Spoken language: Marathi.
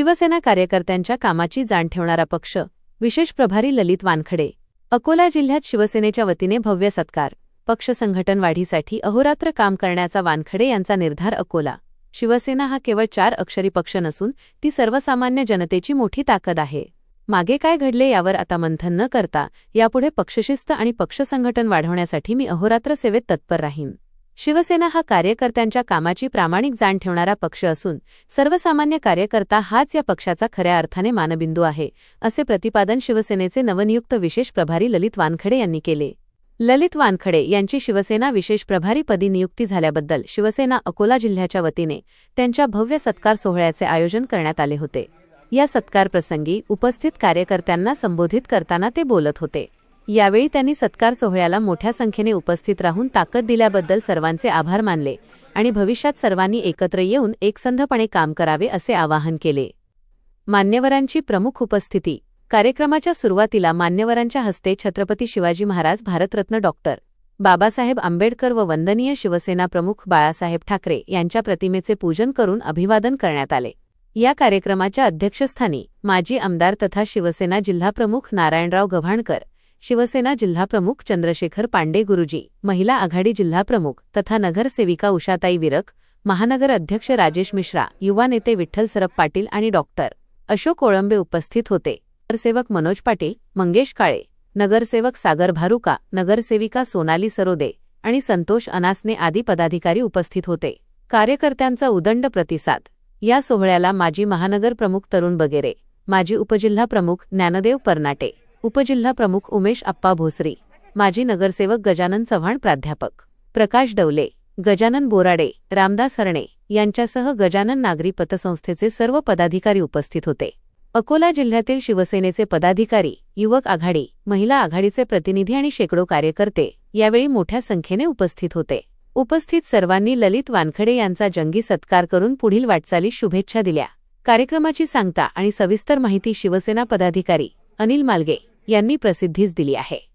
शिवसेना कार्यकर्त्यांच्या कामाची जाण ठेवणारा पक्ष, विशेष प्रभारी ललित वानखडे. अकोला जिल्ह्यात शिवसेनेच्या वतीने भव्य सत्कार. पक्ष संघटन वाढीसाठी अहोरात्र काम करण्याचा वानखडे यांचा निर्धार. अकोला शिवसेना हा केवळ 4 अक्षरी पक्ष नसून ती सर्वसामान्य जनतेची मोठी ताकद आहे. मागे काय घडले यावर आता मंथन न करता यापुढे पक्षशिस्त आणि पक्ष संघटन वाढवण्यासाठी मी अहोरात्र सेवेत तत्पर राहीन. शिवसेना हा कार्यकर्त्यांच्या कामाची प्रामाणिक जाण ठेवणारा पक्ष असून सर्वसामान्य कार्यकर्ता हाच या पक्षाचा खऱ्या अर्थाने मानबिंदू आहे, असे प्रतिपादन शिवसेनेचे नवनियुक्त विशेष प्रभारी ललित वानखडे यांनी केले. ललित वानखडे यांची शिवसेना विशेष प्रभारीपदी नियुक्ती झाल्याबद्दल शिवसेना अकोला जिल्ह्याच्या वतीने त्यांच्या भव्य सत्कार सोहळ्याचे आयोजन करण्यात आले होते. या सत्कारप्रसंगी उपस्थित कार्यकर्त्यांना संबोधित करताना ते बोलत होते. यावेळी त्यांनी सत्कार सोहळ्याला मोठ्या संख्येने उपस्थित राहून ताकद दिल्याबद्दल सर्वांचे आभार मानले आणि भविष्यात सर्वांनी एकत्र येऊन एकसंधपणे काम करावे असे आवाहन केले. मान्यवरांची प्रमुख उपस्थिती. कार्यक्रमाच्या सुरुवातीला मान्यवरांच्या हस्ते छत्रपती शिवाजी महाराज भारतरत्न डॉक्टर बाबासाहेब आंबेडकर व वंदनीय शिवसेना प्रमुख बाळासाहेब ठाकरे यांच्या प्रतिमेचे पूजन करून अभिवादन करण्यात आले. या कार्यक्रमाच्या अध्यक्षस्थानी माजी आमदार तथा शिवसेना जिल्हाप्रमुख नारायणराव गव्हाणकर, शिवसेना जिल्हाप्रमुख चंद्रशेखर पांडे गुरुजी, महिला आघाडी जिल्हाप्रमुख तथा नगरसेविका उषाताई विरक, महानगर अध्यक्ष राजेश मिश्रा, युवा नेते विठ्ठल सरप पाटील आणि डॉक्टर अशोक कोळंबे उपस्थित होते. नगरसेवक मनोज पाटील, मंगेश काळे, नगरसेवक सागर भारुका, नगरसेविका सोनाली सरोदे आणि संतोष अनासने आदी पदाधिकारी उपस्थित होते. कार्यकर्त्यांचा उदंड प्रतिसाद. या सोहळ्याला माजी महानगर प्रमुख तरुण बगेरे, माजी उपजिल्हा प्रमुख ज्ञानदेव परनाटे, उपजिल्हा प्रमुख उमेश आप्पा भोसरी, माजी नगरसेवक गजानन चव्हाण, प्राध्यापक प्रकाश डवले, गजानन बोराडे, रामदास हरणे यांच्यासह गजानन नागरी पतसंस्थेचे सर्व पदाधिकारी उपस्थित होते. अकोला जिल्ह्यातील शिवसेनेचे पदाधिकारी, युवक आघाडी, महिला आघाडीचे प्रतिनिधी आणि शेकडो कार्यकर्ते यावेळी मोठ्या संख्येने उपस्थित होते. उपस्थित सर्वांनी ललित वानखडे यांचा जंगी सत्कार करून पुढील वाटचालीस शुभेच्छा दिल्या. कार्यक्रमाची सांगता आणि सविस्तर माहिती शिवसेना पदाधिकारी अनिल मालगे यांनी प्रसिद्धीस दिली आहे.